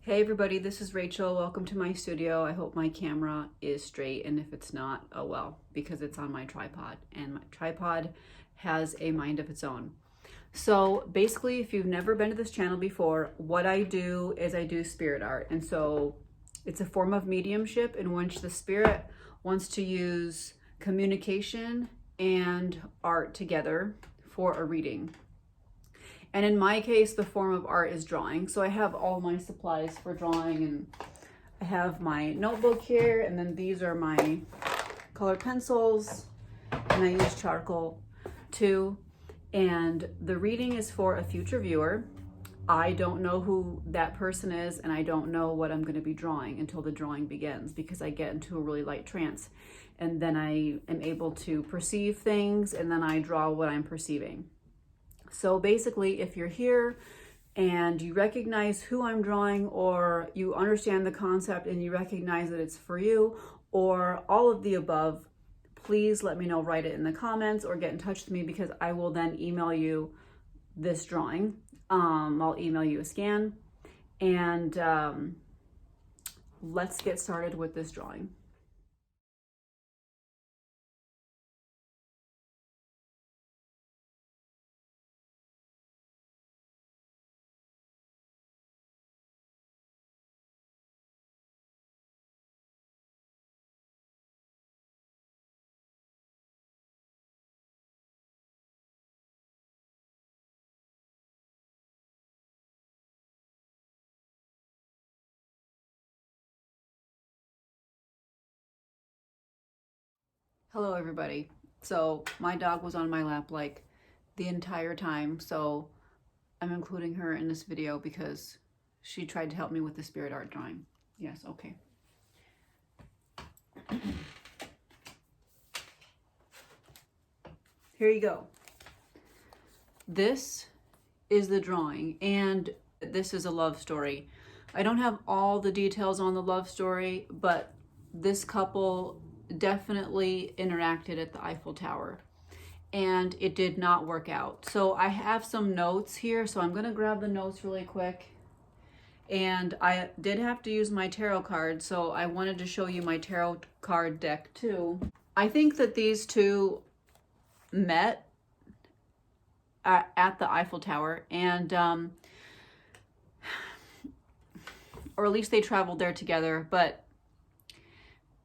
Hey everybody, this is Rachel. Welcome to my studio. I hope my camera is straight, and if it's not, oh well, because it's on my tripod, and my tripod has a mind of its own. So basically, if you've never been to this channel before, what I do is I do spirit art. And so it's a form of mediumship in which the spirit wants to use communication and art together for a reading. And in my case, the form of art is drawing. So I have all my supplies for drawing, and I have my notebook here, and then these are my colored pencils, and I use charcoal too. And the reading is for a future viewer. I don't know who that person is, and I don't know what I'm going to be drawing until the drawing begins, because I get into a really light trance. And then I am able to perceive things, and then I draw what I'm perceiving. So basically, if you're here and you recognize who I'm drawing, or you understand the concept and you recognize that it's for you, or all of the above, please let me know. Write it in the comments or get in touch with me, because I will then email you this drawing. I'll email you a scan, and let's get started with this drawing. Hello everybody. So my dog was on my lap like the entire time, so I'm including her in this video because she tried to help me with the spirit art drawing. Yes, okay. Here you go. This is the drawing, and this is a love story. I don't have all the details on the love story, but this couple definitely interacted at the Eiffel Tower, and it did not work out. So I have some notes here, so I'm gonna grab the notes really quick. And I did have to use my tarot card, so I wanted to show you my tarot card deck too. I think that these two met at the Eiffel Tower, and or at least they traveled there together, but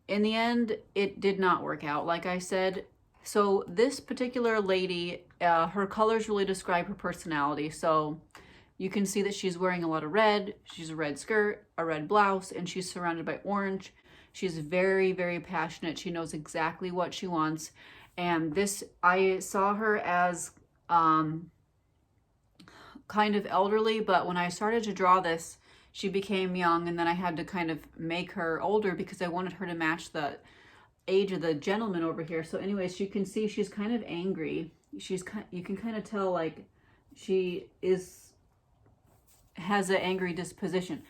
in the end it did not work out, like I said. So this particular lady, her colors really describe her personality. So you can see that she's wearing a lot of red. She's a red skirt, a red blouse, and she's surrounded by orange. She's very, very passionate. She knows exactly what she wants. And this, I saw her as kind of elderly, but when I started to draw this, she became young, and then I had to kind of make her older because I wanted her to match the age of the gentleman over here. So anyways, you can see she's kind of angry. You can kind of tell like she has an angry disposition.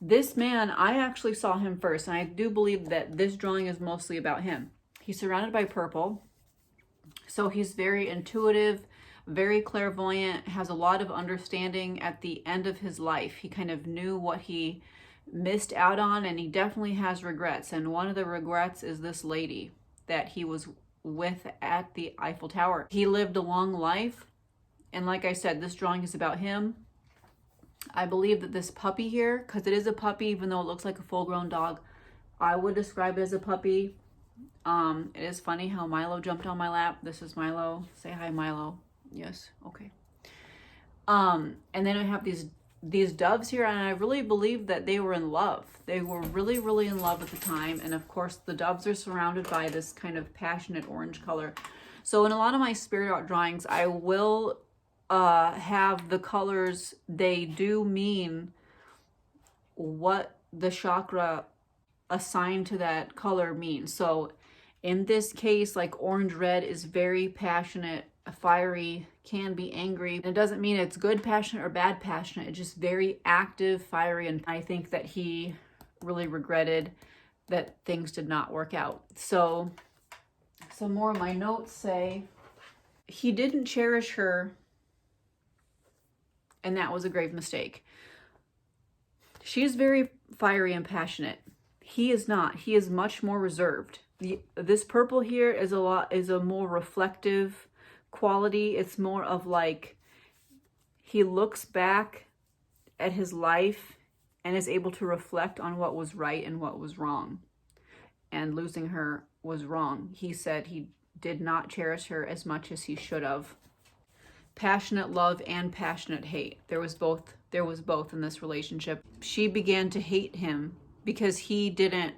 This man, I actually saw him first, and I do believe that this drawing is mostly about him. He's surrounded by purple, so he's very intuitive, very clairvoyant, has a lot of understanding. At the end of his life, he kind of knew what he missed out on, and he definitely has regrets. And one of the regrets is this lady that he was with at the Eiffel Tower. He lived a long life, and like I said, this drawing is about him. I believe that this puppy here, because it is a puppy, even though it looks like a full-grown dog, I would describe it as a puppy. It is funny how Milo jumped on my lap. This is Milo. Say hi, Milo. Yes, okay. And then I have these doves here, and I really believe that they were in love. They were really, really in love at the time. And of course, the doves are surrounded by this kind of passionate orange color. So in a lot of my spirit art drawings, I will have the colors, they do mean what the chakra assigned to that color means. So in this case, like orange red is very passionate, fiery, can be angry. And it doesn't mean it's good passionate or bad passionate. It's just very active, fiery. And I think that he really regretted that things did not work out. So some more of my notes say he didn't cherish her, and that was a grave mistake. She's very fiery and passionate. He is not. He is much more reserved. This purple here is a more reflective quality. It's more of like, he looks back at his life and is able to reflect on what was right and what was wrong. And losing her was wrong. He said he did not cherish her as much as he should have. Passionate love and passionate hate. There was both in this relationship. She began to hate him because he didn't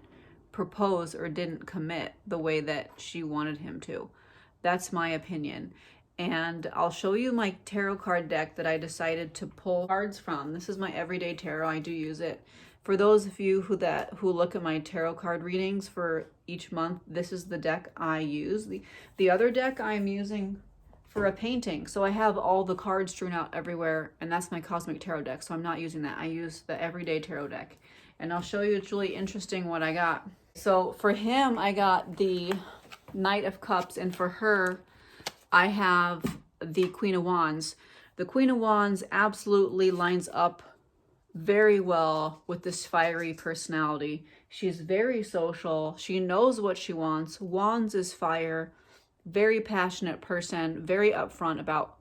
propose or didn't commit the way that she wanted him to. That's my opinion. And I'll show you my tarot card deck that I decided to pull cards from. This is my everyday tarot. I do use it. For those of you who look at my tarot card readings for each month, this is the deck I use. The other deck I'm using for a painting. So I have all the cards strewn out everywhere, and that's my Cosmic Tarot deck. So I'm not using that. I use the everyday tarot deck. And I'll show you, it's really interesting what I got. So for him, I got the Knight of Cups, and for her, I have the Queen of Wands. The Queen of Wands absolutely lines up very well with this fiery personality. She's very social. She knows what she wants. Wands is fire. Very passionate person. Very upfront about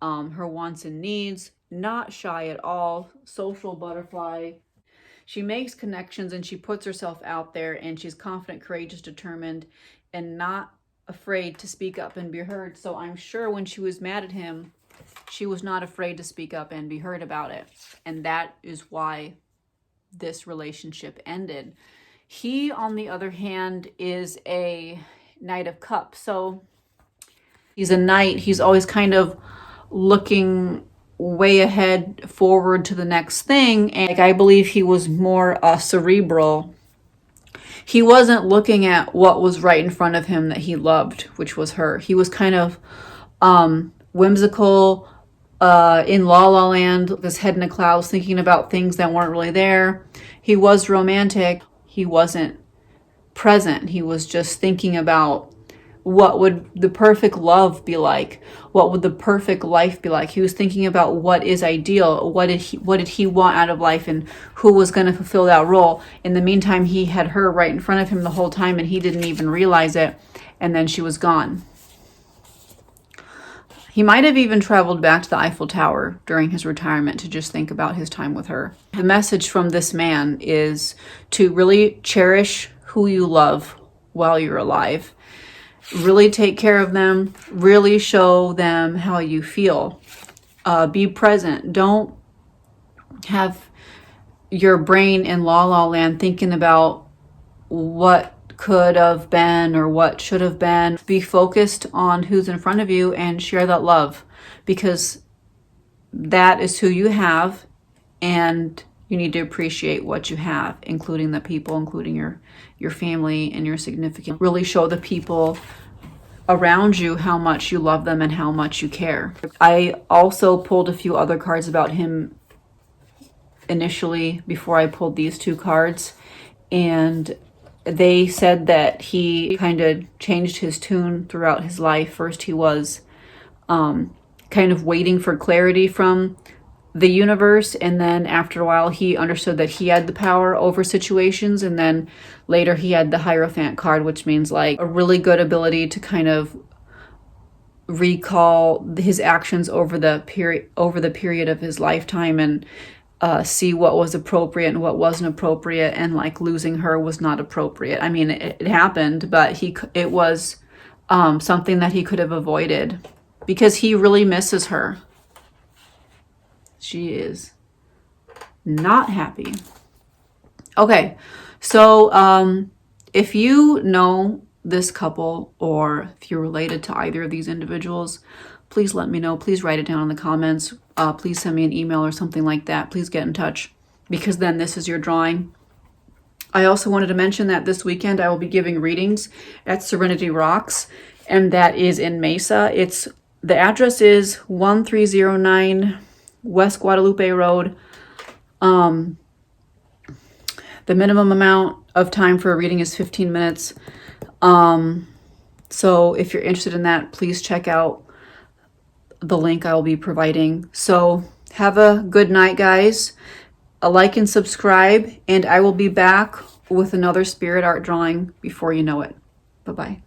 her wants and needs. Not shy at all. Social butterfly. She makes connections and she puts herself out there, and she's confident, courageous, determined, and not afraid to speak up and be heard. So I'm sure when she was mad at him, she was not afraid to speak up and be heard about it. And that is why this relationship ended. He, on the other hand, is a Knight of Cups. So he's a knight. He's always kind of looking way ahead, forward to the next thing. And I believe he was more cerebral. He wasn't looking at what was right in front of him that he loved, which was her. He was kind of whimsical, in La La Land, with his head in the clouds, thinking about things that weren't really there. He was romantic. He wasn't present. He was just thinking about what would the perfect love be like? What would the perfect life be like? He was thinking about what is ideal. What did he want out of life, and who was going to fulfill that role? In the meantime, he had her right in front of him the whole time, and he didn't even realize it. And then she was gone. He might have even traveled back to the Eiffel Tower during his retirement to just think about his time with her. The message from this man is to really cherish who you love while you're alive. Really take care of them. Really show them how you feel. Be present. Don't have your brain in La La Land thinking about what could have been or what should have been. Be focused on who's in front of you and share that love, because that is who you have, and you need to appreciate what you have, including the people, including your family and your significant. Really show the people around you how much you love them and how much you care. I also pulled a few other cards about him initially before I pulled these two cards, and they said that he kind of changed his tune throughout his life. First, he was kind of waiting for clarity from the universe, and then after a while he understood that he had the power over situations, and then later he had the Hierophant card, which means like a really good ability to kind of recall his actions over the period of his lifetime, and see what was appropriate and what wasn't appropriate, and like losing her was not appropriate. I mean, it happened, but it was something that he could have avoided, because he really misses her. She is not happy. Okay, so if you know this couple, or if you're related to either of these individuals, please let me know. Please write it down in the comments. Please send me an email or something like that. Please get in touch, because then this is your drawing. I also wanted to mention that this weekend I will be giving readings at Serenity Rocks, and that is in Mesa. The address is 1309 West Guadalupe Road. The minimum amount of time for a reading is 15 minutes. So if you're interested in that, please check out the link I will be providing. So have a good night, guys. a like and subscribe, and I will be back with another spirit art drawing before you know it. Bye-bye.